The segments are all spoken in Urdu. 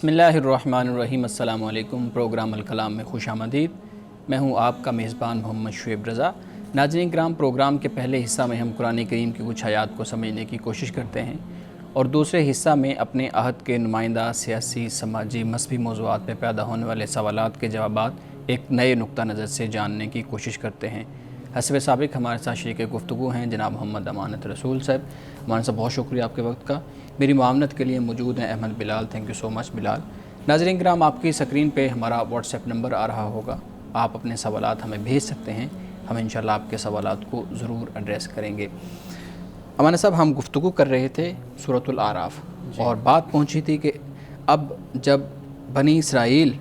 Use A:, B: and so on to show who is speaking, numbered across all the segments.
A: بسم اللہ الرحمن الرحیم۔ السلام علیکم۔ پروگرام الکلام میں خوش آمدید۔ میں ہوں آپ کا میزبان محمد شعیب رضا۔ ناظرین کرام، پروگرام کے پہلے حصہ میں ہم قرآن کریم کی کچھ آیات کو سمجھنے کی کوشش کرتے ہیں اور دوسرے حصہ میں اپنے عہد کے نمائندہ سیاسی، سماجی، مذہبی موضوعات پہ پیدا ہونے والے سوالات کے جوابات ایک نئے نقطہ نظر سے جاننے کی کوشش کرتے ہیں۔ حسب سابق ہمارے ساتھ شریک گفتگو ہیں جناب محمد امانت رسول صاحب۔ امانت صاحب، بہت شکریہ آپ کے وقت کا۔ میری معاونت کے لیے موجود ہیں احمد بلال۔ تھینک یو سو مچ بلال۔ ناظرین کرام، آپ کی سکرین پہ ہمارا واٹس ایپ نمبر آ رہا ہوگا، آپ اپنے سوالات ہمیں بھیج سکتے ہیں، ہم انشاءاللہ آپ کے سوالات کو ضرور ایڈریس کریں گے۔ امانت صاحب، ہم گفتگو کر رہے تھے سورۃ الاعراف اور بات پہنچی تھی کہ اب جب بنی اسرائیل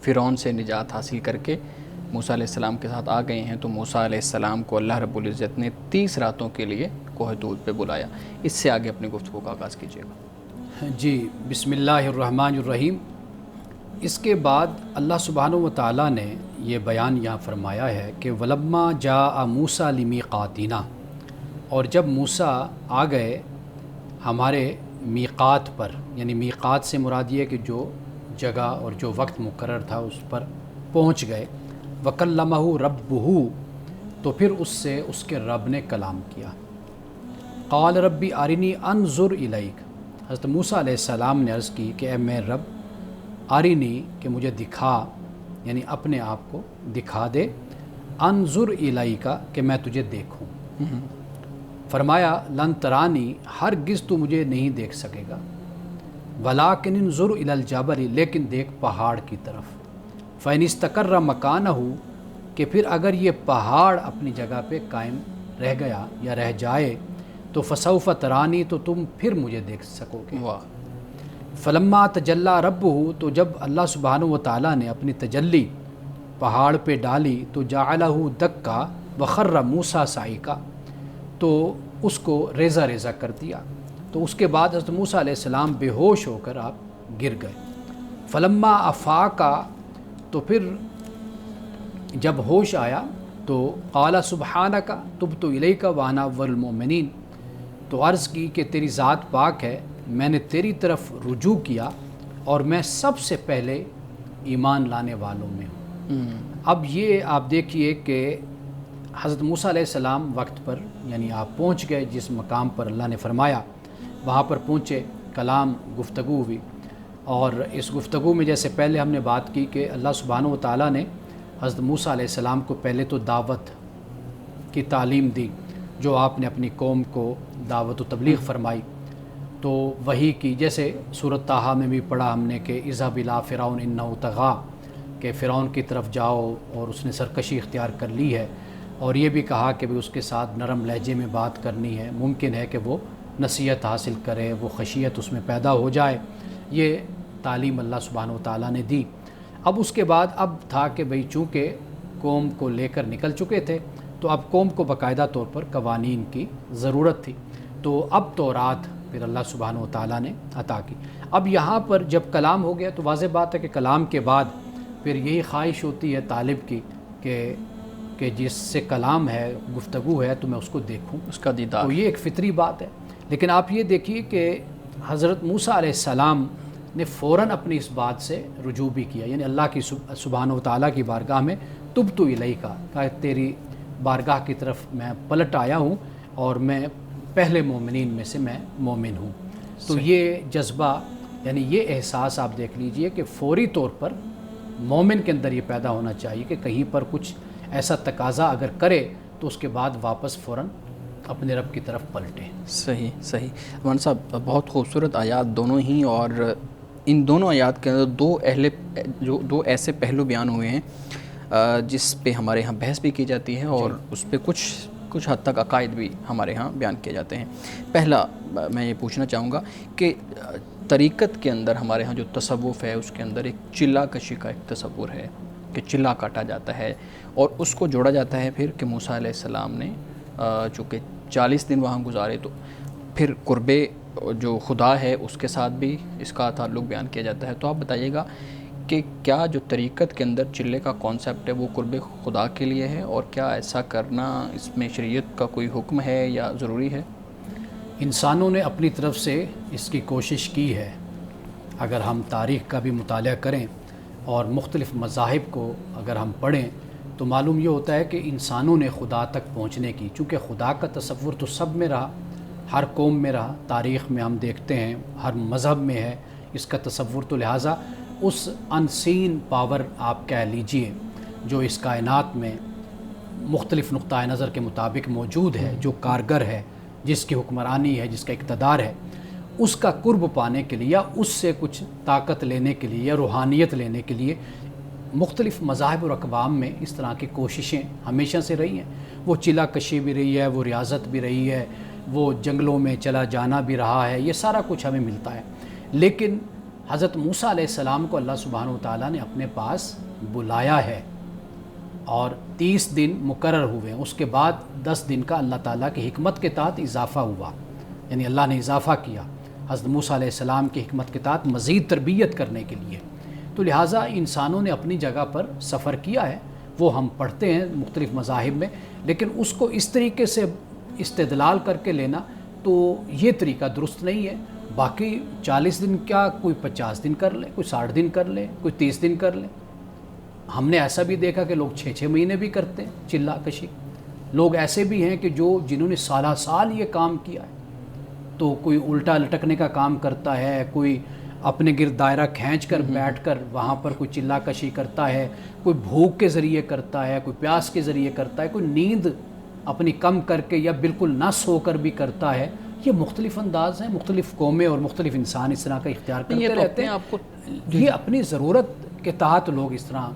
A: فرعون سے نجات حاصل کر کے موسیٰ علیہ السلام کے ساتھ آ گئے ہیں تو موسیٰ علیہ السلام کو اللہ رب العزت نے 30 راتوں کے لیے کوہ طور پہ بلایا۔ اس سے آگے اپنی گفتگو کا آغاز کیجیے گا۔
B: جی، بسم اللہ الرحمن الرحیم۔ اس کے بعد اللہ سبحانہ و تعالیٰ نے یہ بیان یہاں فرمایا ہے کہ وَلَمَّا جَاءَ مُوسَىٰ لِمِیقَاتِنَا، اور جب موسیٰ آ گئے ہمارے میقات پر، یعنی میقات سے مراد یہ کہ جو جگہ اور جو وقت مقرر تھا اس پر پہنچ گئے، وَكَلَّمَهُ رَبُّهُ، تو پھر اس سے اس کے رب نے کلام کیا۔ قال ربی ارنی انظر الیک، حضرت موسیٰ علیہ السلام نے عرض کی کہ اے میرے رب، ارنی، کہ مجھے دکھا، یعنی اپنے آپ کو دکھا دے، انظر الیک، کہ میں تجھے دیکھوں۔ فرمایا لن ترانی، ہرگز تو مجھے نہیں دیکھ سکے گا، ولیکن انظر الی الجبل، لیکن دیکھ پہاڑ کی طرف، فإن استقر مکانہ، کہ پھر اگر یہ پہاڑ اپنی جگہ پہ قائم رہ گیا یا رہ جائے تو فسوف ترانی، تو تم پھر مجھے دیکھ سکو گے۔ فلما تجلی ربہ، تو جب اللہ سبحانہ و تعالیٰ نے اپنی تجلی پہاڑ پہ ڈالی تو جعلہ دکا وخر موسیٰ صعقا، تو اس کو ریزہ ریزہ کر دیا۔ تو اس کے بعد حضرت موسیٰ علیہ السلام بے ہوش ہو کر آپ گر گئے۔ فلما افاقا، تو پھر جب ہوش آیا تو قال سبحانک تبت الیک وانا اول المؤمنین، تو عرض کی کہ تیری ذات پاک ہے، میں نے تیری طرف رجوع کیا اور میں سب سے پہلے ایمان لانے والوں میں ہوں۔ اب یہ آپ دیکھیے کہ حضرت موسیٰ علیہ السلام وقت پر، یعنی آپ پہنچ گئے جس مقام پر اللہ نے فرمایا، وہاں پر پہنچے، کلام گفتگو ہوئی، اور اس گفتگو میں جیسے پہلے ہم نے بات کی کہ اللہ سبحانہ و تعالیٰ نے حضرت موسیٰ علیہ السلام کو پہلے تو دعوت کی تعلیم دی، جو آپ نے اپنی قوم کو دعوت و تبلیغ فرمائی، تو وہی کی، جیسے سورۃ طٰہٰ میں بھی پڑھا ہم نے کہ اذهب الیٰ فرعون انہ طغیٰ، کہ فرعون کی طرف جاؤ اور اس نے سرکشی اختیار کر لی ہے، اور یہ بھی کہا کہ اس کے ساتھ نرم لہجے میں بات کرنی ہے، ممکن ہے کہ وہ نصیحت حاصل کرے، وہ خشیت اس میں پیدا ہو جائے۔ یہ تعلیم اللہ سبحانہ و تعالیٰ نے دی۔ اب اس کے بعد اب تھا کہ بھئی چونکہ قوم کو لے کر نکل چکے تھے تو اب قوم کو باقاعدہ طور پر قوانین کی ضرورت تھی، تو اب تورات پھر اللہ سبحانہ و تعالیٰ نے عطا کی۔ اب یہاں پر جب کلام ہو گیا تو واضح بات ہے کہ کلام کے بعد پھر یہی خواہش ہوتی ہے طالب کی کہ جس سے کلام ہے، گفتگو ہے، تو میں اس کو دیکھوں،
A: اس کا دیدار۔
B: تو یہ ایک فطری بات ہے۔ لیکن آپ یہ دیکھیے کہ حضرت موسیٰ علیہ السلام نے فوراً اپنی اس بات سے رجوع بھی کیا، یعنی اللہ کی سبحانہ و تعالیٰ کی بارگاہ میں تبت الیک، کہ تیری بارگاہ کی طرف میں پلٹ آیا ہوں اور میں پہلے مومنین میں سے میں مومن ہوں۔ تو یہ جذبہ، یعنی یہ احساس آپ دیکھ لیجئے کہ فوری طور پر مومن کے اندر یہ پیدا ہونا چاہیے کہ کہیں پر کچھ ایسا تقاضا اگر کرے تو اس کے بعد واپس فوراً اپنے رب کی طرف پلٹے۔
A: صحیح۔ مولانا صاحب، بہت خوبصورت آیات دونوں ہی، اور ان دونوں آیات کے اندر دو ایسے پہلو بیان ہوئے ہیں جس پہ ہمارے ہاں بحث بھی کی جاتی ہے اور اس پہ کچھ حد تک عقائد بھی ہمارے ہاں بیان کیے جاتے ہیں۔ پہلا میں یہ پوچھنا چاہوں گا کہ طریقت کے اندر ہمارے ہاں جو تصوف ہے اس کے اندر ایک چلہ کشی کا ایک تصور ہے کہ چلہ کاٹا جاتا ہے اور اس کو جوڑا جاتا ہے پھر کہ موسیٰ علیہ السلام نے چونکہ 40 دن وہاں گزارے تو پھر قرب جو خدا ہے اس کے ساتھ بھی اس کا تعلق بیان کیا جاتا ہے۔ تو آپ بتائیے گا کہ کیا جو طریقت کے اندر چلے کا کانسیپٹ ہے وہ قرب خدا کے لیے ہے، اور کیا ایسا کرنا اس میں شریعت کا کوئی حکم ہے یا ضروری ہے؟
B: انسانوں نے اپنی طرف سے اس کی کوشش کی ہے، اگر ہم تاریخ کا بھی مطالعہ کریں اور مختلف مذاہب کو اگر ہم پڑھیں تو معلوم یہ ہوتا ہے کہ انسانوں نے خدا تک پہنچنے کی، چونکہ خدا کا تصور تو سب میں رہا، ہر قوم میں رہا، تاریخ میں ہم دیکھتے ہیں ہر مذہب میں ہے اس کا تصور، تو لہٰذا اس انسین پاور آپ کہہ لیجئے جو اس کائنات میں مختلف نقطۂ نظر کے مطابق موجود ہے، جو کارگر ہے، جس کی حکمرانی ہے، جس کا اقتدار ہے، اس کا قرب پانے کے لیے یا اس سے کچھ طاقت لینے کے لیے یا روحانیت لینے کے لیے مختلف مذاہب اور اقوام میں اس طرح کی کوششیں ہمیشہ سے رہی ہیں۔ وہ چلا کشی بھی رہی ہے، وہ ریاضت بھی رہی ہے، وہ جنگلوں میں چلا جانا بھی رہا ہے، یہ سارا کچھ ہمیں ملتا ہے۔ لیکن حضرت موسیٰ علیہ السلام کو اللہ سبحانہ وتعالیٰ نے اپنے پاس بلایا ہے اور 30 دن مقرر ہوئے ہیں، اس کے بعد 10 دن کا اللہ تعالیٰ کی حکمت کے تحت اضافہ ہوا، یعنی اللہ نے اضافہ کیا حضرت موسیٰ علیہ السلام کی حکمت کے تحت مزید تربیت کرنے کے لیے۔ تو لہٰذا انسانوں نے اپنی جگہ پر سفر کیا ہے، وہ ہم پڑھتے ہیں مختلف مذاہب میں، لیکن اس کو اس طریقے سے استدلال کر کے لینا تو یہ طریقہ درست نہیں ہے۔ باقی 40 دن کیا، کوئی 50 دن کر لے، کوئی 60 دن کر لے، کوئی 30 دن کر لے۔ ہم نے ایسا بھی دیکھا کہ لوگ 6 مہینے بھی کرتے ہیں چلا کشی۔ لوگ ایسے بھی ہیں کہ جنہوں نے سالہ سال یہ کام کیا ہے، تو کوئی الٹا لٹکنے کا کام کرتا ہے، کوئی اپنے گرد دائرہ کھینچ کر بیٹھ کر وہاں پر کوئی چلا کشی کرتا ہے، کوئی بھوک کے ذریعے کرتا ہے، کوئی پیاس کے ذریعے کرتا ہے، کوئی نیند اپنی کم کر کے یا بالکل نہ سو کر بھی کرتا ہے۔ یہ مختلف انداز ہیں، مختلف قومیں اور مختلف انسان اس طرح کا اختیار کرتے رہتے ہیں۔
A: آپ کو
B: یہ اپنی ضرورت کے تحت لوگ اس طرح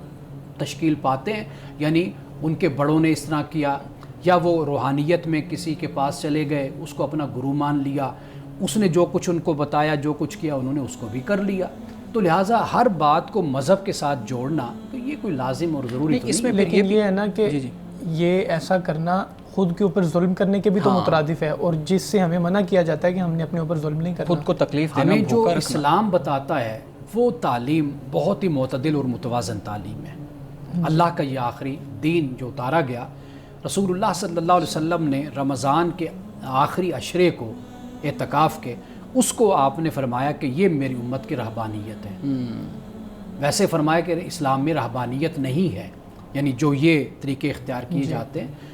B: تشکیل پاتے ہیں، یعنی ان کے بڑوں نے اس طرح کیا، یا وہ روحانیت میں کسی کے پاس چلے گئے، اس کو اپنا گرو مان لیا، اس نے جو کچھ ان کو بتایا، جو کچھ کیا انہوں نے اس کو بھی کر لیا۔ تو لہٰذا ہر بات کو مذہب کے ساتھ جوڑنا تو یہ کوئی لازم اور ضروری تو
C: اس میں لیکن یہ ہے نا کہ یہ ایسا کرنا خود کے اوپر ظلم کرنے کے بھی تو مترادف ہے، اور جس سے ہمیں منع کیا جاتا ہے کہ ہم نے اپنے اوپر ظلم نہیں کرنا،
A: خود کو تکلیف دینا۔
B: ہمیں جو اسلام بتاتا ہے وہ تعلیم بہت ہی معتدل اور متوازن تعلیم ہے۔ اللہ کا یہ آخری دین جو اتارا گیا، رسول اللہ صلی اللہ علیہ وسلم نے رمضان کے آخری عشرے کو اعتکاف کے، اس کو آپ نے فرمایا کہ یہ میری امت کی رہبانیت ہے۔ ویسے فرمایا کہ اسلام میں رہبانیت نہیں ہے، یعنی جو یہ طریقے اختیار کیے جاتے ہیں۔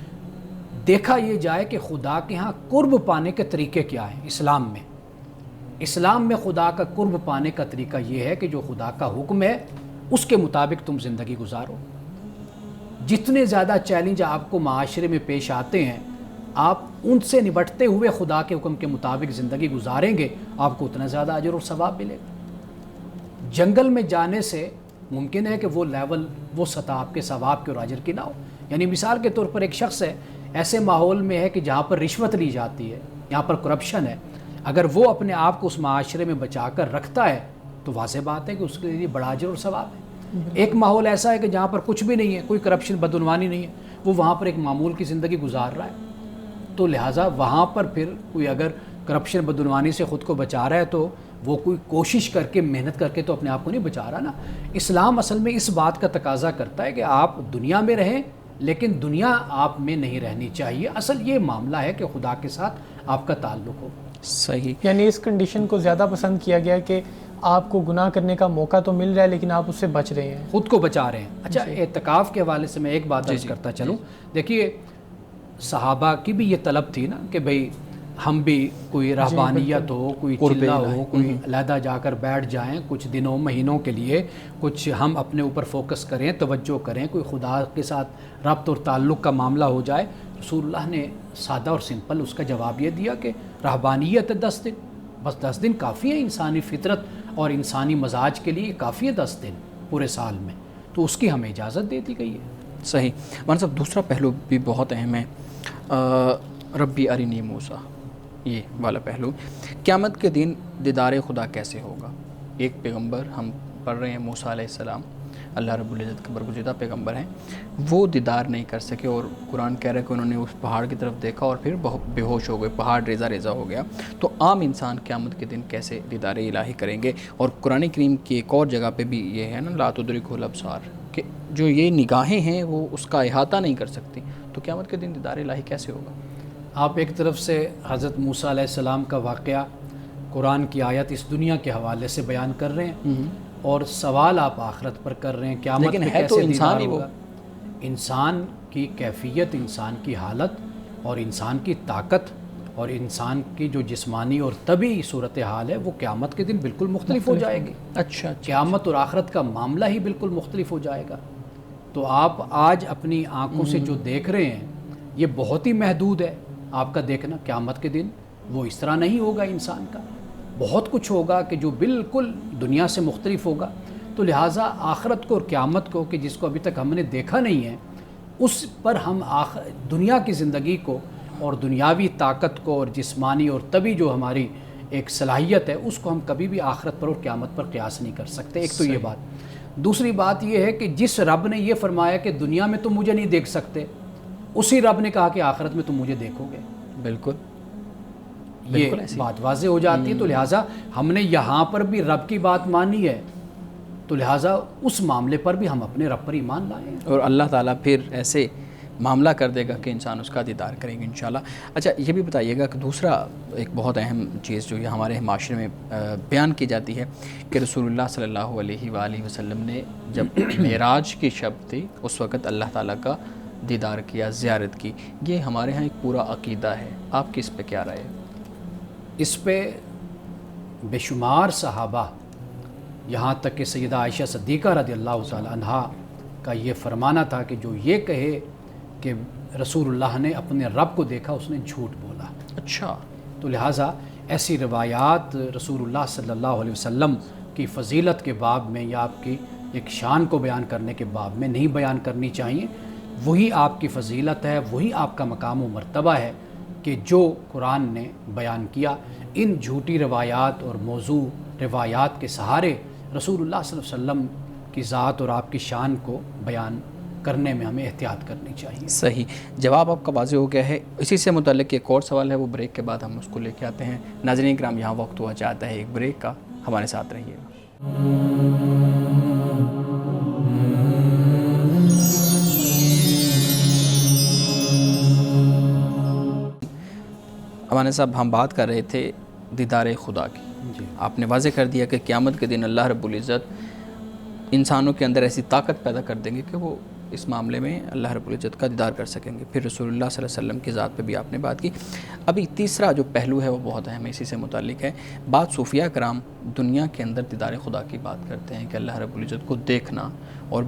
B: دیکھا یہ جائے کہ خدا کے ہاں قرب پانے کے طریقے کیا ہیں اسلام میں۔ اسلام میں خدا کا قرب پانے کا طریقہ یہ ہے کہ جو خدا کا حکم ہے اس کے مطابق تم زندگی گزارو۔ جتنے زیادہ چیلنج آپ کو معاشرے میں پیش آتے ہیں، آپ ان سے نبٹتے ہوئے خدا کے حکم کے مطابق زندگی گزاریں گے، آپ کو اتنا زیادہ اجر اور ثواب ملے گا۔ جنگل میں جانے سے ممکن ہے کہ وہ لیول، وہ سطح آپ کے ثواب کے اور اجر کی نہ ہو۔ یعنی مثال کے طور پر ایک شخص ہے، ایسے ماحول میں ہے کہ جہاں پر رشوت لی جاتی ہے، یہاں پر کرپشن ہے، اگر وہ اپنے آپ کو اس معاشرے میں بچا کر رکھتا ہے تو واضح بات ہے کہ اس کے لیے بڑا اجر اور ثواب ہے۔ ایک ماحول ایسا ہے کہ جہاں پر کچھ بھی نہیں ہے، کوئی کرپشن بدعنوانی نہیں ہے، وہ وہاں پر ایک معمول کی زندگی گزار رہا ہے، تو لہٰذا وہاں پر پھر کوئی اگر کرپشن بدعنوانی سے خود کو بچا رہا ہے تو وہ کوئی کوشش کر کے، محنت کر کے تو اپنے آپ کو نہیں بچا رہا نا۔ اسلام اصل میں اس بات کا تقاضا کرتا ہے کہ آپ دنیا میں رہیں، لیکن دنیا آپ میں نہیں رہنی چاہیے۔ اصل یہ معاملہ ہے کہ خدا کے ساتھ آپ کا تعلق ہو۔
A: صحیح،
C: یعنی اس کنڈیشن کو زیادہ پسند کیا گیا کہ آپ کو گناہ کرنے کا موقع تو مل رہا ہے لیکن آپ اس سے بچ رہے ہیں،
B: خود کو بچا رہے ہیں۔ اچھا، اعتکاف کے حوالے سے میں ایک بات عرض کرتا چلوں۔ دیکھیے، صحابہ کی بھی یہ طلب تھی نا کہ بھئی ہم بھی کوئی رہبانیت ہو، کوئی چلہ ہو، کوئی علیحدہ جا کر بیٹھ جائیں کچھ دنوں مہینوں کے لیے، کچھ ہم اپنے اوپر فوکس کریں، توجہ کریں، کوئی خدا کے ساتھ ربط اور تعلق کا معاملہ ہو جائے۔ رسول اللہ نے سادہ اور سمپل اس کا جواب یہ دیا کہ رہبانیت 10 دن، بس 10 دن کافی ہے، انسانی فطرت اور انسانی مزاج کے لیے کافی ہے 10 دن پورے سال میں، تو اس کی ہمیں اجازت دے دی گئی ہے۔
A: صحیح۔ مولانا صاحب، دوسرا پہلو بھی بہت اہم ہے، ربی ارنی موسیٰ، یہ والا پہلو، قیامت کے دن دیدار خدا کیسے ہوگا؟ ایک پیغمبر ہم پڑھ رہے ہیں موسیٰ علیہ السلام، اللہ رب العزت کے برگزیدہ پیغمبر ہیں، وہ دیدار نہیں کر سکے، اور قرآن کہہ رہا ہے کہ انہوں نے اس پہاڑ کی طرف دیکھا اور پھر بے ہوش ہو گئے، پہاڑ ریزہ ریزہ ہو گیا۔ تو عام انسان قیامت کے دن کیسے دیدار الہی کریں گے؟ اور قرآن کریم کی ایک اور جگہ پہ بھی یہ ہے نا، لا تدرکہ الابصار، کہ جو یہ نگاہیں ہیں وہ اس کا احاطہ نہیں کر سکتی، تو قیامت کے دن دیدار الہی کیسے ہوگا؟
B: آپ ایک طرف سے حضرت موسیٰ علیہ السلام کا واقعہ قرآن کی آیت اس دنیا کے حوالے سے بیان کر رہے ہیں اور سوال آپ آخرت پر کر رہے ہیں قیامت
A: لیکن
B: پہ
A: ہے تو
B: کیسے
A: انسان
B: دیدار
A: ہی وہ۔
B: ہوگا۔ انسان کی کیفیت، انسان کی حالت اور انسان کی طاقت اور انسان کی جو جسمانی اور طبعی صورتحال ہے وہ قیامت کے دن بالکل مختلف ہو جائے گی۔
A: اچھا
B: قیامت اور آخرت کا معاملہ ہی بالکل مختلف ہو جائے گا۔ تو آپ آج اپنی آنکھوں سے جو دیکھ رہے ہیں یہ بہت ہی محدود ہے آپ کا دیکھنا، قیامت کے دن وہ اس طرح نہیں ہوگا انسان کا، بہت کچھ ہوگا کہ جو بالکل دنیا سے مختلف ہوگا۔ تو لہٰذا آخرت کو اور قیامت کو، کہ جس کو ابھی تک ہم نے دیکھا نہیں ہے، اس پر ہم دنیا کی زندگی کو اور دنیاوی طاقت کو اور جسمانی اور طبعی جو ہماری ایک صلاحیت ہے اس کو ہم کبھی بھی آخرت پر اور قیامت پر قیاس نہیں کر سکتے۔ ایک تو یہ بات۔ دوسری بات یہ ہے کہ جس رب نے یہ فرمایا کہ دنیا میں تم مجھے نہیں دیکھ سکتے، اسی رب نے کہا کہ آخرت میں تم مجھے دیکھو گے۔
A: بالکل
B: یہ بات واضح ہو جاتی ہے۔ تو لہٰذا ہم نے یہاں پر بھی رب کی بات مانی ہے، تو لہٰذا اس معاملے پر بھی ہم اپنے رب پر ایمان لائیں،
A: اور اللہ تعالیٰ پھر ایسے معاملہ کر دے گا کہ انسان اس کا دیدار کریں گے انشاءاللہ۔ اچھا یہ بھی بتائیے گا کہ دوسرا ایک بہت اہم چیز جو یہ ہمارے معاشرے میں بیان کی جاتی ہے کہ رسول اللہ صلی اللہ علیہ وآلہ وسلم نے جب معراج کی شب تھی اس وقت اللہ تعالیٰ کا دیدار کیا، زیارت کی۔ یہ ہمارے ہاں ایک پورا عقیدہ ہے، آپ کی اس پہ کیا رائے ہے؟
B: اس پہ بے شمار صحابہ، یہاں تک کہ سیدہ عائشہ صدیقہ رضی اللہ تعالی عنہا کا یہ فرمانا تھا کہ جو یہ کہے کہ رسول اللہ نے اپنے رب کو دیکھا اس نے جھوٹ بولا۔
A: اچھا،
B: تو لہٰذا ایسی روایات رسول اللہ صلی اللہ علیہ وسلم کی فضیلت کے باب میں یا آپ کی ایک شان کو بیان کرنے کے باب میں نہیں بیان کرنی چاہیے۔ وہی آپ کی فضیلت ہے، وہی آپ کا مقام و مرتبہ ہے کہ جو قرآن نے بیان کیا۔ ان جھوٹی روایات اور موضوع روایات کے سہارے رسول اللہ صلی اللہ علیہ وسلم کی ذات اور آپ کی شان کو بیان کرنے میں ہمیں احتیاط کرنی چاہیے۔
A: صحیح جواب آپ کا واضح ہو گیا ہے۔ اسی سے متعلق ایک اور سوال ہے، وہ بریک کے بعد ہم اس کو لے کے آتے ہیں۔ ناظرین کرام یہاں وقت ہوا چاہتا ہے ایک بریک کا، ہمارے ساتھ رہیے گا۔ ہمارے صاحب ہم بات کر رہے تھے دیدار خدا کی۔
B: جی،
A: آپ نے واضح کر دیا کہ قیامت کے دن اللہ رب العزت انسانوں کے اندر ایسی طاقت پیدا کر دیں گے کہ وہ اس معاملے میں اللہ رب العزت کا دیدار کر سکیں گے۔ پھر رسول اللہ صلی اللہ علیہ وسلم کی ذات پہ بھی آپ نے بات کی۔ ابھی تیسرا جو پہلو ہے وہ بہت اہم ہے، اسی سے متعلق ہے۔ بعض صوفیہ کرام دنیا کے اندر دیدار خدا کی بات کرتے ہیں کہ اللہ رب العزت کو دیکھنا، اور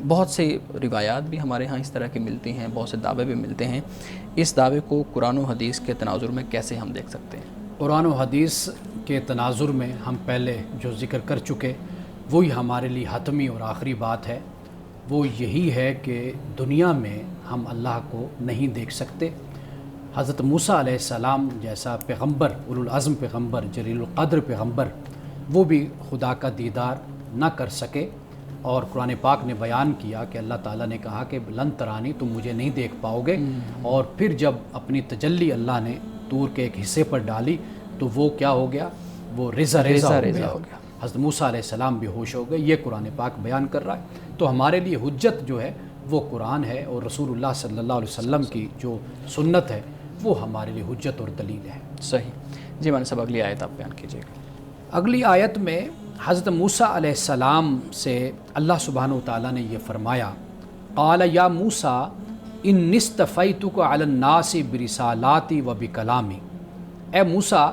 A: بہت سے روایات بھی ہمارے ہاں اس طرح کی ملتی ہیں، بہت سے دعوے بھی ملتے ہیں۔ اس دعوے کو قرآن و حدیث کے تناظر میں کیسے ہم دیکھ سکتے ہیں؟
B: قرآن و حدیث کے تناظر میں ہم پہلے جو ذکر کر چکے وہی ہمارے لیے حتمی اور آخری بات ہے۔ وہ یہی ہے کہ دنیا میں ہم اللہ کو نہیں دیکھ سکتے۔ حضرت موسیٰ علیہ السلام جیسا پیغمبر، اولو العزم پیغمبر، جلیل القدر پیغمبر، وہ بھی خدا کا دیدار نہ کر سکے، اور قرآن پاک نے بیان کیا کہ اللہ تعالیٰ نے کہا کہ لن ترانی، تم مجھے نہیں دیکھ پاؤ گے۔ اور پھر جب اپنی تجلی اللہ نے طور کے ایک حصے پر ڈالی تو وہ کیا ہو گیا؟ وہ ریزہ ہو گیا۔ حضرت موسیٰ علیہ السلام بے ہوش ہو گئے۔ یہ قرآن پاک بیان کر رہا ہے۔ تو ہمارے لیے حجت جو ہے وہ قرآن ہے، اور رسول اللہ صلی اللہ علیہ وسلم کی جو سنت ہے وہ ہمارے لیے حجت اور دلیل ہے۔
A: صحیح جی، میں نے سب اگلی آیت آپ بیان کیجیے گا۔
B: اگلی آیت میں حضرت موسیٰ علیہ السلام سے اللہ سبحانہ وتعالیٰ نے یہ فرمایا، قال یا موسیٰ انی اصطفیتک علی الناس برسالاتی و بکلامی، اے موسیٰ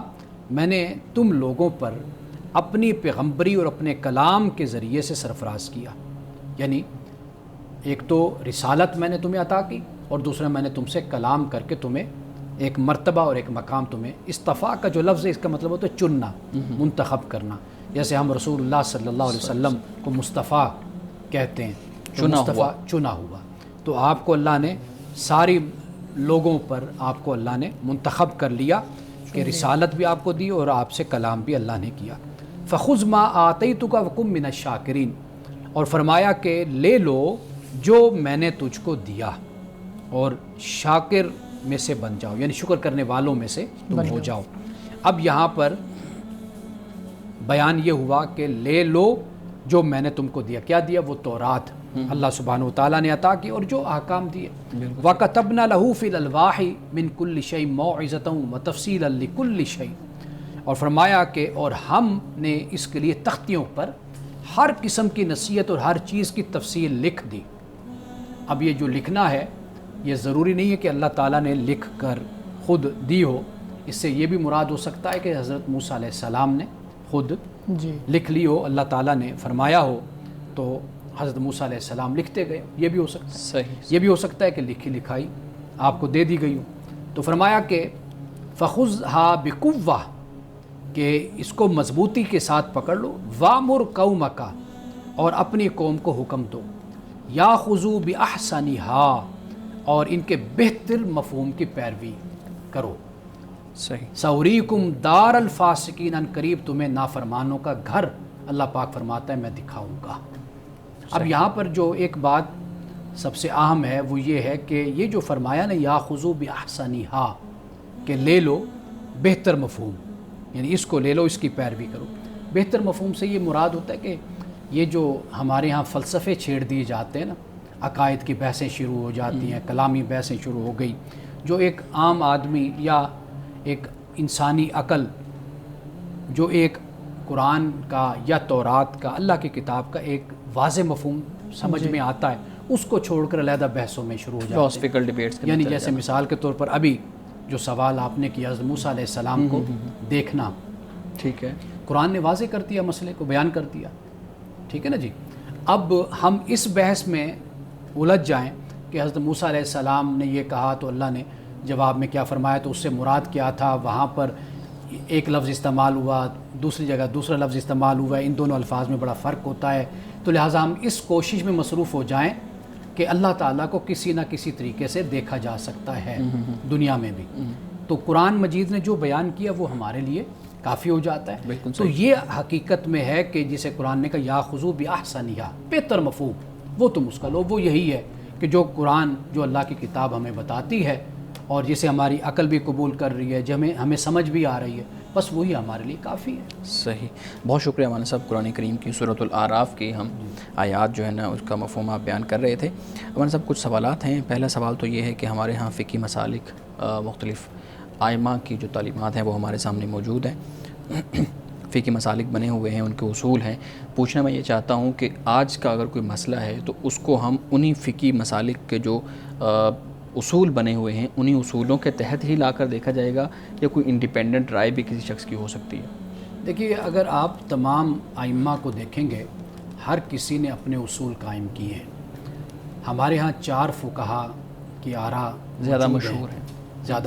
B: میں نے تم لوگوں پر اپنی پیغمبری اور اپنے کلام کے ذریعے سے سرفراز کیا۔ یعنی ایک تو رسالت میں نے تمہیں عطا کی، اور دوسرا میں نے تم سے کلام کر کے تمہیں ایک مرتبہ اور ایک مقام تمہیں۔ اصطفیٰ کا جو لفظ ہے اس کا مطلب ہوتا ہے چننا، منتخب کرنا۔ جیسے ہم رسول اللہ صلی اللہ علیہ وسلم کو مصطفیٰ کہتے ہیں، چنا ہوا۔ تو آپ کو اللہ نے ساری لوگوں پر آپ کو اللہ نے منتخب کر لیا کہ رسالت بھی آپ کو دی اور آپ سے کلام بھی اللہ نے کیا۔ فخذ ما آتیتک وکن من الشاکرین، اور فرمایا کہ لے لو جو میں نے تجھ کو دیا اور شاکر میں سے بن جاؤ، یعنی شکر کرنے والوں میں سے تم ہو جاؤ۔ اب یہاں پر بیان یہ ہوا کہ لے لو جو میں نے تم کو دیا۔ کیا دیا؟ وہ تورات اللہ سبحانہ وتعالیٰ نے عطا کی اور جو احکام دیے۔ وَكَتَبْنَا لَهُ فِي الْأَلْوَاحِ مِنْ كُلِّ شَيْءٍ مَوْعِظَةً وَتَفْصِيلًا لِكُلِّ شَيْءٍ، اور فرمایا کہ اور ہم نے اس کے لیے تختیوں پر ہر قسم کی نصیحت اور ہر چیز کی تفصیل لکھ دی۔ اب یہ جو لکھنا ہے یہ ضروری نہیں ہے کہ اللہ تعالیٰ نے لکھ کر خود دی ہو، اس سے یہ بھی مراد ہو سکتا ہے کہ حضرت موسیٰ علیہ السلام نے خود
C: جی
B: لکھ لی ہو، اللہ تعالیٰ نے فرمایا ہو تو حضرت موسیٰ علیہ السلام لکھتے گئے، یہ بھی ہو سکتا ہے۔
A: صحیح،
B: یہ بھی ہو سکتا ہے کہ لکھی لکھائی آپ کو دے دی گئی ہو۔ تو فرمایا کہ فخذھا بقوہ، کہ اس کو مضبوطی کے ساتھ پکڑ لو، وامر قومک، اور اپنی قوم کو حکم دو، یاخذوا باحسنھا، اور ان کے بہتر مفہوم کی پیروی کرو۔
A: صحیح،
B: سوریکم دار الفاسقین، ان قریب تمہیں نافرمانوں کا گھر اللہ پاک فرماتا ہے میں دکھاؤں گا۔ اب یہاں پر جو ایک بات سب سے اہم ہے وہ یہ ہے کہ یہ جو فرمایا نا یاخذوا باحسنھا، کہ لے لو بہتر مفہوم، یعنی اس کو لے لو، اس کی پیروی کرو۔ بہتر مفہوم سے یہ مراد ہوتا ہے کہ یہ جو ہمارے ہاں فلسفے چھیڑ دیے جاتے ہیں نا، عقائد کی بحثیں شروع ہو جاتی ہیں، کلامی بحثیں شروع ہو گئی، جو ایک عام آدمی یا ایک انسانی عقل جو ایک قرآن کا یا تورات کا، اللہ کی کتاب کا ایک واضح مفہوم سمجھ میں آتا ہے، اس کو چھوڑ کر علیحدہ بحثوں میں شروع ہو جاتے ہیں۔
A: فلسفیکل ڈیبیٹس کے
B: یعنی جیسے مثال کے طور پر ابھی جو سوال آپ نے کیا حضرت موسیٰ علیہ السلام کو دیکھنا،
A: ٹھیک ہے،
B: قرآن نے واضح کر دیا، مسئلے کو بیان کر دیا، ٹھیک ہے نا جی۔ اب ہم اس بحث میں الجھ جائیں کہ حضرت موسیٰ علیہ السلام نے یہ کہا تو اللہ نے جواب میں کیا فرمایا، تو اس سے مراد کیا تھا، وہاں پر ایک لفظ استعمال ہوا، دوسری جگہ دوسرا لفظ استعمال ہوا، ان دونوں الفاظ میں بڑا فرق ہوتا ہے، تو لہٰذا ہم اس کوشش میں مصروف ہو جائیں کہ اللہ تعالیٰ کو کسی نہ کسی طریقے سے دیکھا جا سکتا ہے دنیا میں بھی، تو قرآن مجید نے جو بیان کیا وہ ہمارے لیے کافی ہو جاتا ہے۔ تو یہ حقیقت میں ہے کہ جسے قرآن نے کہا یاخذوا باحسنھا، بہتر مفہوم وہ تم اس کا لو، وہ یہی ہے کہ جو قرآن، جو اللہ کی کتاب ہمیں بتاتی ہے اور جسے ہماری عقل بھی قبول کر رہی ہے، ہمیں سمجھ بھی آ رہی ہے، بس وہی ہمارے لیے کافی ہے۔
A: صحیح، بہت شکریہ مولانا صاحب، قرآن کریم کی سورۃ الاعراف کی ہم آیات جو ہے نا اس کا مفہوم آپ بیان کر رہے تھے۔ مولانا صاحب کچھ سوالات ہیں۔ پہلا سوال تو یہ ہے کہ ہمارے ہاں فقہی مسالک مختلف ائمہ کی جو تعلیمات ہیں وہ ہمارے سامنے موجود ہیں، فقہی مسالک بنے ہوئے ہیں، ان کے اصول ہیں۔ پوچھنا میں یہ چاہتا ہوں کہ آج کا اگر کوئی مسئلہ ہے تو اس کو ہم انہی فقہی مسالک کے جو اصول بنے ہوئے ہیں انہی اصولوں کے تحت ہی لا کر دیکھا جائے گا، یا کوئی انڈیپینڈنٹ رائے بھی کسی شخص کی ہو سکتی ہے؟
B: دیکھیے، اگر آپ تمام ائمہ کو دیکھیں گے ہر کسی نے اپنے اصول قائم کیے ہیں۔ ہمارے ہاں 4 فقہا کی آراء
A: زیادہ
B: موجود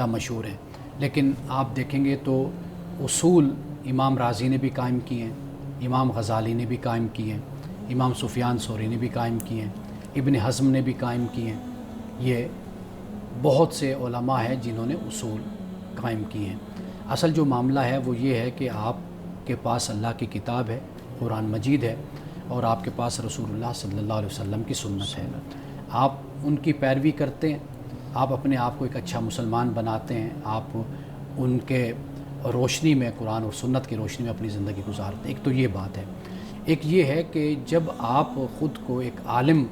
B: مشہور ہیں، لیکن آپ دیکھیں گے تو اصول امام رازی نے بھی قائم کیے ہیں، امام غزالی نے بھی قائم کیے ہیں، امام سفیان ثوری نے بھی قائم کیے ہیں، ابن حزم نے بھی قائم کیے ہیں۔ یہ بہت سے علماء ہیں جنہوں نے اصول قائم کیے ہیں۔ اصل جو معاملہ ہے وہ یہ ہے کہ آپ کے پاس اللہ کی کتاب ہے، قرآن مجید ہے، اور آپ کے پاس رسول اللہ صلی اللہ علیہ وسلم کی سنت ہے۔ آپ ان کی پیروی کرتے ہیں، آپ اپنے آپ کو ایک اچھا مسلمان بناتے ہیں، آپ ان کے روشنی میں، قرآن اور سنت کی روشنی میں اپنی زندگی گزارتے ہیں۔ ایک تو یہ بات ہے۔ ایک یہ ہے کہ جب آپ خود کو ایک عالم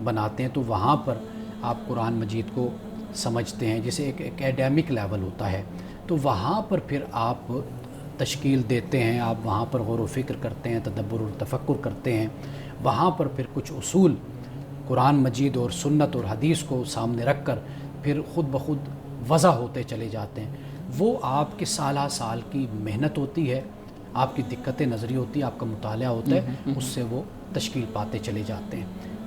B: بناتے ہیں تو وہاں پر آپ قرآن مجید کو سمجھتے ہیں، جیسے ایک اکیڈیمک لیول ہوتا ہے، تو وہاں پر پھر آپ تشکیل دیتے ہیں، آپ وہاں پر غور و فکر کرتے ہیں، تدبر اور تفکر کرتے ہیں، وہاں پر پھر کچھ اصول قرآن مجید اور سنت اور حدیث کو سامنے رکھ کر پھر خود بخود وضع ہوتے چلے جاتے ہیں۔ وہ آپ کے سالہ سال کی محنت ہوتی ہے، آپ کی دقت نظری ہوتی ہے، آپ کا مطالعہ ہوتا ہے، اس سے وہ تشکیل پاتے چلے جاتے ہیں۔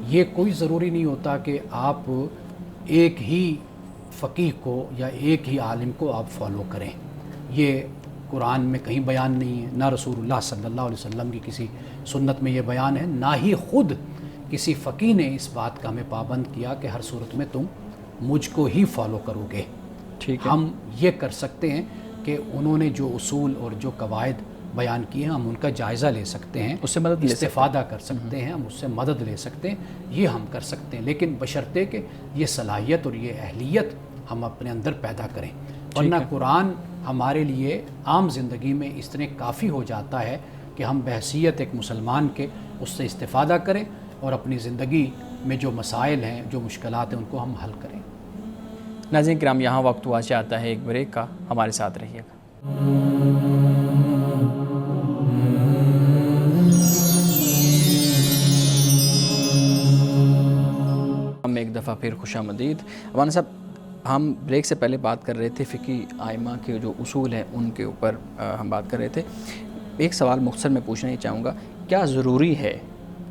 B: یہ کوئی ضروری نہیں ہوتا کہ آپ ایک ہی فقیہ کو یا ایک ہی عالم کو آپ فالو کریں۔ یہ قرآن میں کہیں بیان نہیں ہے، نہ رسول اللہ صلی اللہ علیہ وسلم کی کسی سنت میں یہ بیان ہے، نہ ہی خود کسی فقیہ نے اس بات کا ہمیں پابند کیا کہ ہر صورت میں تم مجھ کو ہی فالو کرو گے۔
A: ٹھیک ہے،
B: ہم یہ کر سکتے ہیں کہ انہوں نے جو اصول اور جو قواعد بیان کیے ہیں ہم ان کا جائزہ لے سکتے ہیں،
A: اس سے مدد لے
B: استفادہ کر سکتے ہیں، ہم اس سے مدد لے سکتے ہیں، یہ ہم کر سکتے ہیں، لیکن بشرطے کہ یہ صلاحیت اور یہ اہلیت ہم اپنے اندر پیدا کریں، ورنہ قرآن ہمارے لیے عام زندگی میں اس طرح کافی ہو جاتا ہے کہ ہم بحیثیت ایک مسلمان کے اس سے استفادہ کریں اور اپنی زندگی میں جو مسائل ہیں، جو مشکلات ہیں، ان کو ہم حل کریں۔
A: ناظرین کرام، یہاں وقت ہوا چاہتا ہے ایک بریک کا، ہمارے ساتھ رہیے گا۔ میں ایک دفعہ پھر خوش آمدید۔ مولانا صاحب، ہم بریک سے پہلے بات کر رہے تھے فقہی آئمہ کے جو اصول ہیں ان کے اوپر ہم بات کر رہے تھے۔ ایک سوال مختصر میں پوچھنا ہی چاہوں گا، کیا ضروری ہے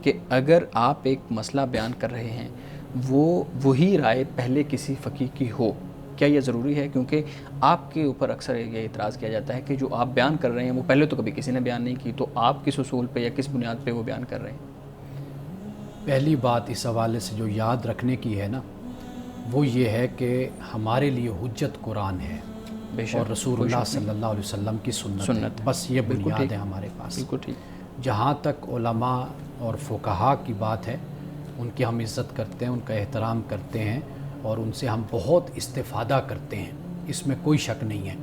A: کہ اگر آپ ایک مسئلہ بیان کر رہے ہیں وہی رائے پہلے کسی فقیہ کی ہو؟ کیا یہ ضروری ہے؟ کیونکہ آپ کے اوپر اکثر یہ اعتراض کیا جاتا ہے کہ جو آپ بیان کر رہے ہیں وہ پہلے تو کبھی کسی نے بیان نہیں کی، تو آپ کس اصول پہ یا کس بنیاد پہ وہ بیان کر رہے ہیں؟
B: پہلی بات اس حوالے سے جو یاد رکھنے کی ہے نا، وہ یہ ہے کہ ہمارے لیے حجت قرآن ہے اور رسول اللہ صلی اللہ علیہ وسلم کی سنت ہے، بس یہ بنیاد ہے ہمارے پاس۔
A: بالکل ٹھیک۔
B: جہاں تک علماء اور فقہاء کی بات ہے، ان کی ہم عزت کرتے ہیں، ان کا احترام کرتے ہیں اور ان سے ہم بہت استفادہ کرتے ہیں، اس میں کوئی شک نہیں ہے۔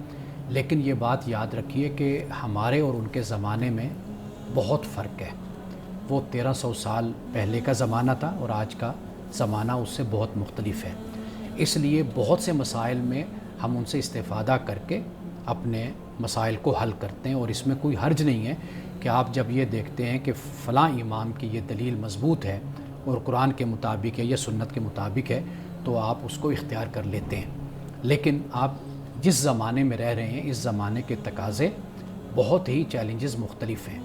B: لیکن یہ بات یاد رکھیے کہ ہمارے اور ان کے زمانے میں بہت فرق ہے۔ وہ 1300 سال پہلے کا زمانہ تھا اور آج کا زمانہ اس سے بہت مختلف ہے، اس لیے بہت سے مسائل میں ہم ان سے استفادہ کر کے اپنے مسائل کو حل کرتے ہیں، اور اس میں کوئی حرج نہیں ہے کہ آپ جب یہ دیکھتے ہیں کہ فلاں امام کی یہ دلیل مضبوط ہے اور قرآن کے مطابق ہے یا سنت کے مطابق ہے تو آپ اس کو اختیار کر لیتے ہیں۔ لیکن آپ جس زمانے میں رہ رہے ہیں، اس زمانے کے تقاضے بہت ہی چیلنجز مختلف ہیں،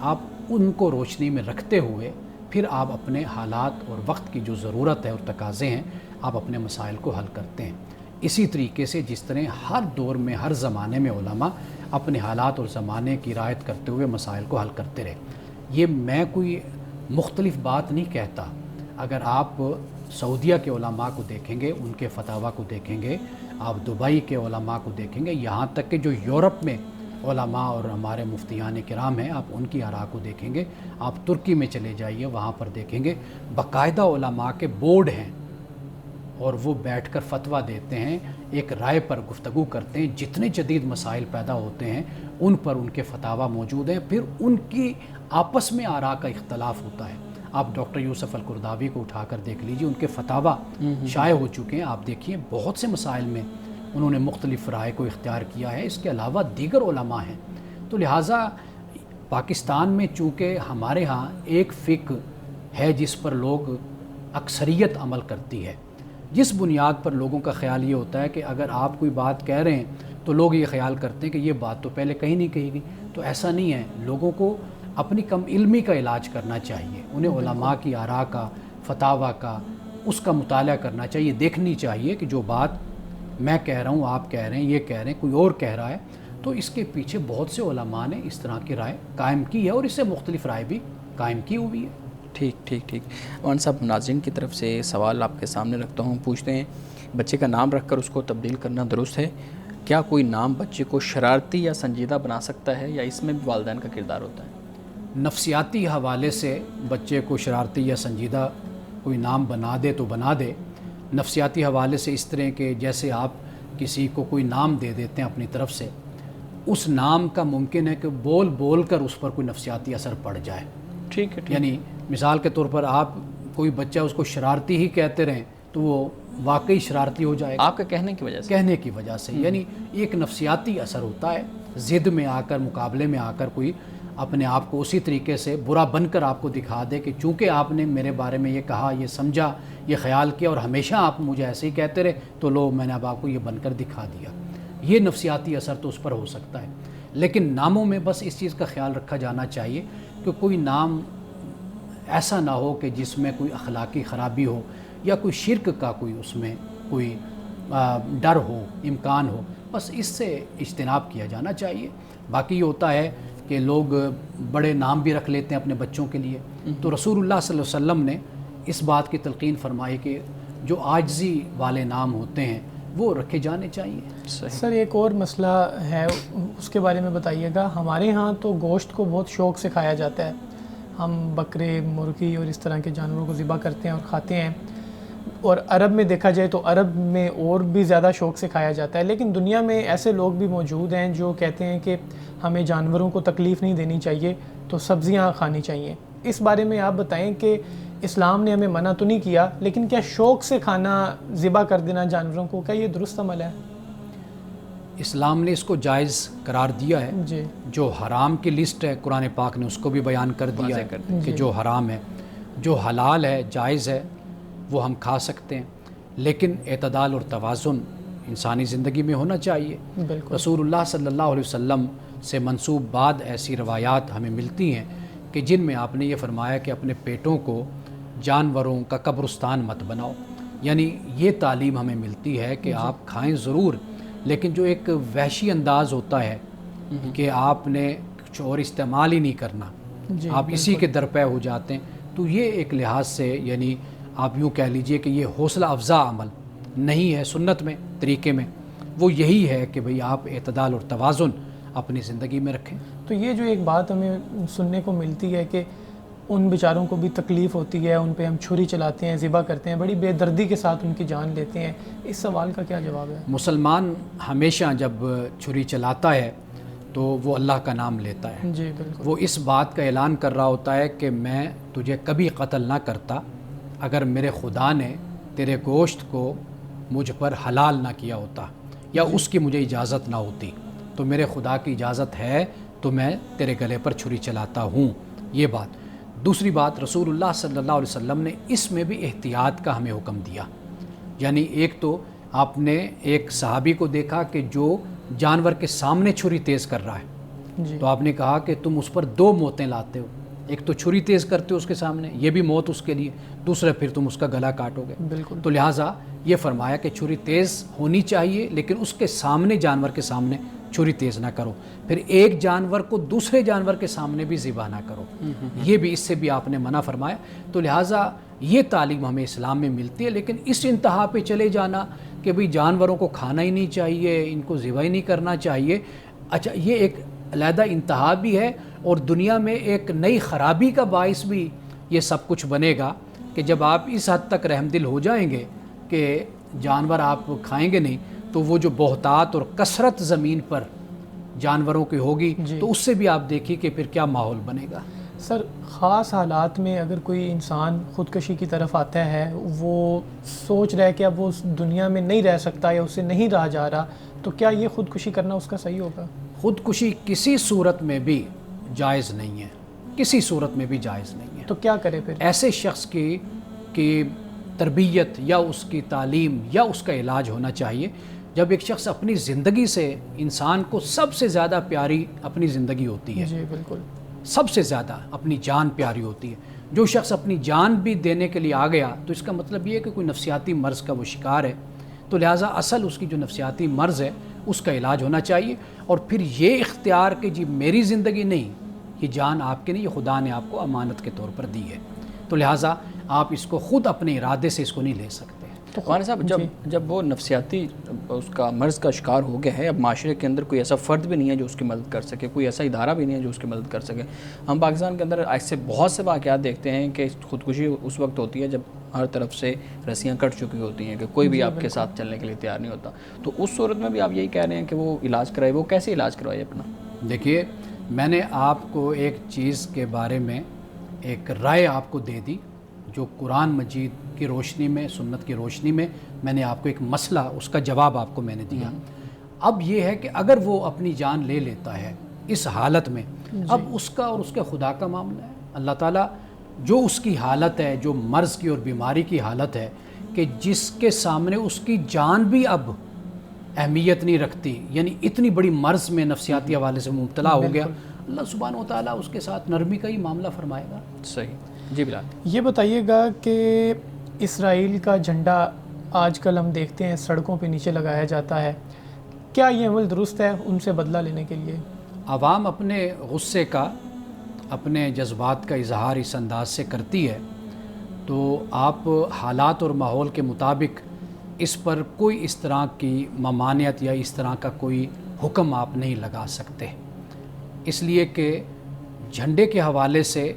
B: آپ ان کو روشنی میں رکھتے ہوئے پھر آپ اپنے حالات اور وقت کی جو ضرورت ہے اور تقاضے ہیں، آپ اپنے مسائل کو حل کرتے ہیں۔ اسی طریقے سے جس طرح ہر دور میں ہر زمانے میں علماء اپنے حالات اور زمانے کی رعایت کرتے ہوئے مسائل کو حل کرتے رہے، یہ میں کوئی مختلف بات نہیں کہتا۔ اگر آپ سعودیہ کے علماء کو دیکھیں گے، ان کے فتاویٰ کو دیکھیں گے، آپ دبئی کے علماء کو دیکھیں گے، یہاں تک کہ جو یورپ میں علماء اور ہمارے مفتیان کرام ہیں، آپ ان کی آراء کو دیکھیں گے، آپ ترکی میں چلے جائیے، وہاں پر دیکھیں گے باقاعدہ علماء کے بورڈ ہیں اور وہ بیٹھ کر فتویٰ دیتے ہیں، ایک رائے پر گفتگو کرتے ہیں، جتنے جدید مسائل پیدا ہوتے ہیں ان پر ان کے فتاویٰ موجود ہیں، پھر ان کی آپس میں آراء کا اختلاف ہوتا ہے۔ آپ ڈاکٹر یوسف القرداوی کو اٹھا کر دیکھ لیجیے، ان کے فتاویٰ شائع ہو چکے ہیں، آپ دیکھیے بہت سے مسائل میں انہوں نے مختلف رائے کو اختیار کیا ہے، اس کے علاوہ دیگر علماء ہیں۔ تو لہٰذا پاکستان میں چونکہ ہمارے ہاں ایک فقہ ہے جس پر لوگ اکثریت عمل کرتی ہے، جس بنیاد پر لوگوں کا خیال یہ ہوتا ہے کہ اگر آپ کوئی بات کہہ رہے ہیں تو لوگ یہ خیال کرتے ہیں کہ یہ بات تو پہلے کہیں نہیں کہی گئی، تو ایسا نہیں ہے۔ لوگوں کو اپنی کم علمی کا علاج کرنا چاہیے، انہیں علماء کی آراء کا، فتاویٰ کا، اس کا مطالعہ کرنا چاہیے، دیکھنی چاہیے کہ جو بات میں کہہ رہا ہوں، آپ کہہ رہے ہیں، یہ کہہ رہے ہیں، کوئی اور کہہ رہا ہے، تو اس کے پیچھے بہت سے علماء نے اس طرح کی رائے قائم کی ہے اور اس سے مختلف رائے بھی قائم کی ہوئی ہے۔
A: ٹھیک۔ مولانا صاحب، ناظرین کی طرف سے سوال آپ کے سامنے رکھتا ہوں، پوچھتے ہیں بچے کا نام رکھ کر اس کو تبدیل کرنا درست ہے؟ کیا کوئی نام بچے کو شرارتی یا سنجیدہ بنا سکتا ہے، یا اس میں بھی والدین کا کردار ہوتا ہے؟
B: نفسیاتی حوالے سے بچے کو شرارتی یا سنجیدہ کوئی نام بنا دے تو بنا دے۔ نفسیاتی حوالے سے اس طرح کے جیسے آپ کسی کو کوئی نام دے دیتے ہیں اپنی طرف سے، اس نام کا ممکن ہے کہ بول بول کر اس پر کوئی نفسیاتی اثر پڑ جائے۔
A: ٹھیک ہے۔
B: یعنی مثال کے طور پر آپ کوئی بچہ اس کو شرارتی ہی کہتے رہیں تو وہ واقعی شرارتی ہو جائے گا،
A: آپ کے کہنے کی وجہ سے
B: یعنی ایک نفسیاتی اثر ہوتا ہے۔ ضد میں آ کر، مقابلے میں آ کر کوئی اپنے آپ کو اسی طریقے سے برا بن کر آپ کو دکھا دے کہ چونکہ آپ نے میرے بارے میں یہ کہا، یہ سمجھا، یہ خیال کیا اور ہمیشہ آپ مجھے ایسے ہی کہتے رہے، تو لو میں نے اب آپ کو یہ بن کر دکھا دیا۔ یہ نفسیاتی اثر تو اس پر ہو سکتا ہے۔ لیکن ناموں میں بس اس چیز کا خیال رکھا جانا چاہیے کہ کوئی نام ایسا نہ ہو کہ جس میں کوئی اخلاقی خرابی ہو یا کوئی شرک کا کوئی اس میں کوئی ڈر ہو، امکان ہو، بس اس سے اجتناب کیا جانا چاہیے۔ باقی یہ ہوتا ہے کہ لوگ بڑے نام بھی رکھ لیتے ہیں اپنے بچوں کے لیے، تو رسول اللہ صلی اللہ علیہ وسلم نے اس بات کی تلقین فرمائی کہ جو عاجزی والے نام ہوتے ہیں وہ رکھے جانے چاہیے۔
C: سر ایک اور مسئلہ ہے، اس کے بارے میں بتائیے گا۔ ہمارے ہاں تو گوشت کو بہت شوق سے کھایا جاتا ہے، ہم بکرے، مرغی اور اس طرح کے جانوروں کو ذبح کرتے ہیں اور کھاتے ہیں، اور عرب میں دیکھا جائے تو عرب میں اور بھی زیادہ شوق سے کھایا جاتا ہے۔ لیکن دنیا میں ایسے لوگ بھی موجود ہیں جو کہتے ہیں کہ ہمیں جانوروں کو تکلیف نہیں دینی چاہیے، تو سبزیاں کھانی چاہیے۔ اس بارے میں آپ بتائیں کہ اسلام نے ہمیں منع تو نہیں کیا، لیکن کیا شوق سے کھانا، ذبح کر دینا جانوروں کو، کیا یہ درست عمل ہے؟
B: اسلام نے اس کو جائز قرار دیا ہے۔
C: جی،
B: جو حرام کی لسٹ ہے قرآن پاک نے اس کو بھی بیان کر دیا ہے کہ جو حرام ہے، جو حلال ہے، جائز ہے، وہ ہم کھا سکتے ہیں، لیکن اعتدال اور توازن انسانی زندگی میں ہونا چاہیے۔
C: بالکل
B: رسول اللہ صلی اللہ علیہ وسلم سے منسوب بعد ایسی روایات ہمیں ملتی ہیں کہ جن میں آپ نے یہ فرمایا کہ اپنے پیٹوں کو جانوروں کا قبرستان مت بناؤ، یعنی یہ تعلیم ہمیں ملتی ہے کہ آپ کھائیں ضرور، لیکن جو ایک وحشی انداز ہوتا ہے کہ آپ نے کچھ اور استعمال ہی نہیں کرنا،
C: جی
B: آپ اسی کے درپے ہو جاتے ہیں، تو یہ ایک لحاظ سے یعنی آپ یوں کہہ لیجئے کہ یہ حوصلہ افزا عمل نہیں ہے سنت میں، طریقے میں۔ وہ یہی ہے کہ بھئی آپ اعتدال اور توازن اپنی زندگی میں رکھیں۔
C: تو یہ جو ایک بات ہمیں سننے کو ملتی ہے کہ ان بیچاروں کو بھی تکلیف ہوتی ہے، ان پہ ہم چھری چلاتے ہیں، ذبح کرتے ہیں، بڑی بے دردی کے ساتھ ان کی جان لیتے ہیں، اس سوال کا کیا جواب ہے؟
B: مسلمان ہمیشہ جب چھری چلاتا ہے تو وہ اللہ کا نام لیتا ہے،
C: جی بالکل،
B: وہ اس بات کا اعلان کر رہا ہوتا ہے کہ میں تجھے کبھی قتل نہ کرتا اگر میرے خدا نے تیرے گوشت کو مجھ پر حلال نہ کیا ہوتا یا اس کی مجھے اجازت نہ ہوتی، تو میرے خدا کی اجازت ہے تو میں تیرے گلے پر چھری چلاتا ہوں۔ یہ بات۔ دوسری بات، رسول اللہ صلی اللہ علیہ وسلم نے اس میں بھی احتیاط کا ہمیں حکم دیا، یعنی ایک تو آپ نے ایک صحابی کو دیکھا کہ جو جانور کے سامنے چھری تیز کر رہا ہے،
C: جی
B: تو آپ نے کہا کہ تم اس پر دو موتیں لاتے ہو، ایک تو چھری تیز کرتے ہو اس کے سامنے، یہ بھی موت اس کے لیے، دوسرا پھر تم اس کا گلا کاٹو گے۔
C: بالکل،
B: تو لہٰذا یہ فرمایا کہ چھری تیز ہونی چاہیے، لیکن اس کے سامنے، جانور کے سامنے چھری تیز نہ کرو، پھر ایک جانور کو دوسرے جانور کے سامنے بھی ذبح نہ کرو، یہ بھی، اس سے بھی آپ نے منع فرمایا۔ تو لہٰذا یہ تعلیم ہمیں اسلام میں ملتی ہے، لیکن اس انتہا پہ چلے جانا کہ بھئی جانوروں کو کھانا ہی نہیں چاہیے، ان کو ذبح ہی نہیں کرنا چاہیے، اچھا یہ ایک علیحدہ انتہا بھی ہے، اور دنیا میں ایک نئی خرابی کا باعث بھی یہ سب کچھ بنے گا کہ جب آپ اس حد تک رحم دل ہو جائیں گے کہ جانور آپ کھائیں گے نہیں، تو وہ جو بہتات اور کثرت زمین پر جانوروں کی ہوگی، تو اس سے بھی آپ دیکھیے کہ پھر کیا ماحول بنے گا۔
C: سر خاص حالات میں اگر کوئی انسان خودکشی کی طرف آتا ہے، وہ سوچ رہا ہے کہ اب وہ اس دنیا میں نہیں رہ سکتا یا اسے نہیں رہا جا رہا، تو کیا یہ خودکشی کرنا اس کا صحیح ہوگا؟
B: خودکشی کسی صورت میں بھی جائز نہیں ہے، کسی صورت میں بھی جائز نہیں ہے۔
C: تو کیا کرے پھر؟
B: ایسے شخص کی تربیت یا اس کی تعلیم یا اس کا علاج ہونا چاہیے۔ جب ایک شخص اپنی زندگی سے، انسان کو سب سے زیادہ پیاری اپنی زندگی ہوتی ہے،
C: جی بالکل،
B: سب سے زیادہ اپنی جان پیاری ہوتی ہے، جو شخص اپنی جان بھی دینے کے لیے آ گیا تو اس کا مطلب یہ ہے کہ کوئی نفسیاتی مرض کا وہ شکار ہے، تو لہٰذا اصل اس کی جو نفسیاتی مرض ہے اس کا علاج ہونا چاہیے، اور پھر یہ اختیار کہ جی میری زندگی نہیں، یہ جان آپ کی نہیں، یہ خدا نے آپ کو امانت کے طور پر دی ہے، تو لہٰذا آپ اس کو خود اپنے ارادے سے اس کو نہیں لے سکتے۔
C: تو
A: مولانا صاحب جب وہ نفسیاتی اس کا مرض کا شکار ہو گیا ہے، اب معاشرے کے اندر کوئی ایسا فرد بھی نہیں ہے جو اس کی مدد کر سکے، کوئی ایسا ادارہ بھی نہیں ہے جو اس کی مدد کر سکے۔ ہم پاکستان کے اندر ایسے بہت سے واقعات دیکھتے ہیں کہ خودکشی اس وقت ہوتی ہے جب ہر طرف سے رسیاں کٹ چکی ہوتی ہیں کہ کوئی بھی آپ کے ساتھ چلنے کے لیے تیار نہیں ہوتا، تو اس صورت میں بھی آپ یہی کہہ رہے ہیں کہ وہ علاج کرائے، وہ کیسے علاج کروائے اپنا؟ دیکھیے،
B: میں نے آپ کو ایک چیز کے بارے میں ایک رائے آپ کو دے دی، جو قرآن مجید کی روشنی میں، سنت کی روشنی میں نے آپ کو ایک مسئلہ، اس کا جواب آپ کو میں نے دیا۔ اب یہ ہے کہ اگر وہ اپنی جان لے لیتا ہے اس حالت میں، اب اس کا اور اس کے خدا کا معاملہ ہے۔ اللہ تعالیٰ جو اس کی حالت ہے، جو مرض کی اور بیماری کی حالت ہے، کہ جس کے سامنے اس کی جان بھی اب اہمیت نہیں رکھتی، یعنی اتنی بڑی مرض میں نفسیاتی حوالے سے مبتلا ہو گیا، اللہ سبحانہ و تعالیٰ اس کے ساتھ نرمی کا ہی معاملہ فرمائے گا۔
A: صحیح، جی بلال۔
C: یہ بتائیے گا کہ اسرائیل کا جھنڈا آج کل ہم دیکھتے ہیں سڑکوں پہ نیچے لگایا جاتا ہے، کیا یہ عمل درست ہے ان سے بدلہ لینے کے لیے؟
B: عوام اپنے غصے کا، اپنے جذبات کا اظہار اس انداز سے کرتی ہے، تو آپ حالات اور ماحول کے مطابق اس پر کوئی اس طرح کی ممانعت یا اس طرح کا کوئی حکم آپ نہیں لگا سکتے، اس لیے کہ جھنڈے کے حوالے سے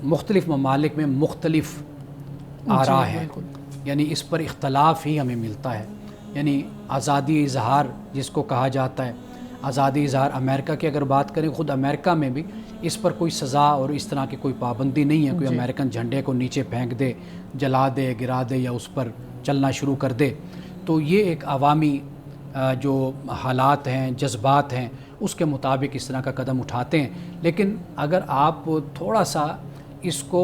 B: مختلف ممالک میں مختلف آراء ہیں، یعنی اس پر اختلاف ہی ہمیں ملتا ہے، یعنی آزادی اظہار جس کو کہا جاتا ہے، آزادی اظہار امریکہ کی اگر بات کریں، خود امریکہ میں بھی اس پر کوئی سزا اور اس طرح کی کوئی پابندی نہیں ہے، کوئی امریکن جھنڈے کو نیچے پھینک دے، جلا دے، گرا دے یا اس پر چلنا شروع کر دے، تو یہ ایک عوامی جو حالات ہیں، جذبات ہیں، اس کے مطابق اس طرح کا قدم اٹھاتے ہیں، لیکن اگر آپ تھوڑا سا اس کو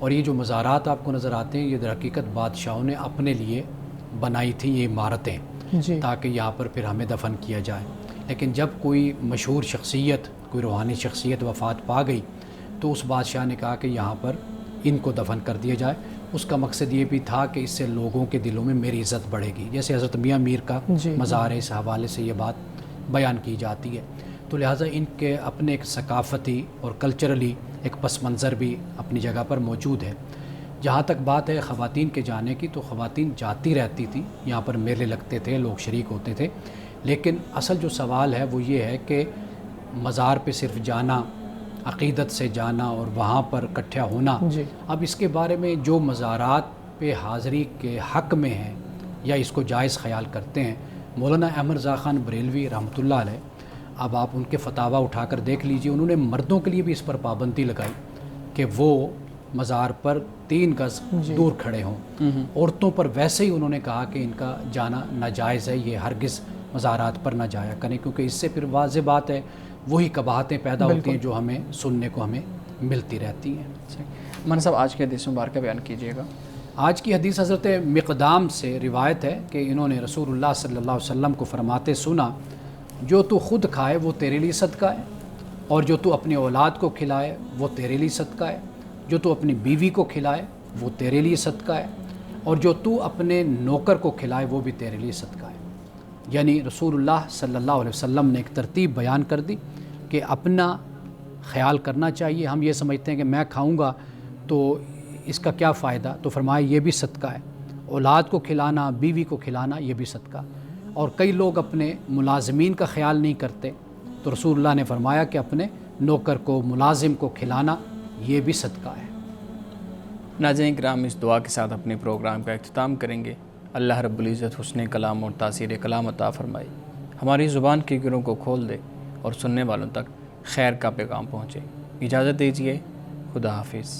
B: اور یہ جو مزارات آپ کو نظر آتے ہیں یہ در حقیقت بادشاہوں نے اپنے لیے بنائی تھی یہ عمارتیں،
C: جی
B: تاکہ یہاں پر پھر ہمیں دفن کیا جائے۔ لیکن جب کوئی مشہور شخصیت، کوئی روحانی شخصیت وفات پا گئی تو اس بادشاہ نے کہا کہ یہاں پر ان کو دفن کر دیا جائے۔ اس کا مقصد یہ بھی تھا کہ اس سے لوگوں کے دلوں میں میری عزت بڑھے گی، جیسے حضرت میاں میر کا
C: جی
B: مزار ہے، اس حوالے سے یہ بات بیان کی جاتی ہے۔ تو لہٰذا ان کے اپنے ایک ثقافتی اور کلچرلی ایک پس منظر بھی اپنی جگہ پر موجود ہے۔ جہاں تک بات ہے خواتین کے جانے کی، تو خواتین جاتی رہتی تھی، یہاں پر میلے لگتے تھے، لوگ شریک ہوتے تھے، لیکن اصل جو سوال ہے وہ یہ ہے کہ مزار پہ صرف جانا، عقیدت سے جانا اور وہاں پر اکٹھا ہونا،
C: جی
B: اب اس کے بارے میں جو مزارات پہ حاضری کے حق میں ہیں یا اس کو جائز خیال کرتے ہیں، مولانا احمد رضا خان بریلوی رحمۃ اللہ علیہ، اب آپ ان کے فتاویٰ اٹھا کر دیکھ لیجئے، انہوں نے مردوں کے لیے بھی اس پر پابندی لگائی کہ وہ مزار پر 3 گز
C: جی
B: دور کھڑے ہوں۔ عورتوں پر ویسے ہی انہوں نے کہا کہ ان کا جانا ناجائز ہے، یہ ہرگز مزارات پر نہ جایا کریں، کیونکہ اس سے پھر واضح بات ہے وہی قباحتیں پیدا ہوتی ہیں جو ہمیں سننے کو ہمیں ملتی رہتی ہیں۔
A: مولانا صاحب آج کے حدیث مبارکہ بیان کیجیے گا۔
B: آج کی حدیث حضرت مقدام سے روایت ہے کہ انہوں نے رسول اللہ صلی اللہ علیہ وسلم کو فرماتے سنا، جو تو خود کھائے وہ تیرے لیے صدقہ ہے، اور جو تو اپنی اولاد کو کھلائے وہ تیرے لیے صدقہ ہے، جو تو اپنی بیوی کو کھلائے وہ تیرے لیے صدقہ ہے، اور جو تو اپنے نوکر کو کھلائے وہ بھی تیرے لیے صدقہ ہے۔ یعنی رسول اللہ صلی اللہ علیہ وسلم نے ایک ترتیب بیان کر دی کہ اپنا خیال کرنا چاہیے۔ ہم یہ سمجھتے ہیں کہ میں کھاؤں گا تو اس کا کیا فائدہ، تو فرمایا یہ بھی صدقہ ہے، اولاد کو کھلانا، بیوی کو کھلانا یہ بھی صدقہ۔ اور کئی لوگ اپنے ملازمین کا خیال نہیں کرتے، تو رسول اللہ نے فرمایا کہ اپنے نوکر کو، ملازم کو کھلانا یہ بھی صدقہ ہے۔
A: ناظرین کرام، اس دعا کے ساتھ اپنے پروگرام کا اختتام کریں گے۔ اللہ رب العزت حسن کلام اور تاثیر کلام عطا فرمائی، ہماری زبان کے گروں کو کھول دے اور سننے والوں تک خیر کا پیغام پہنچے۔ اجازت دیجیے، خدا حافظ۔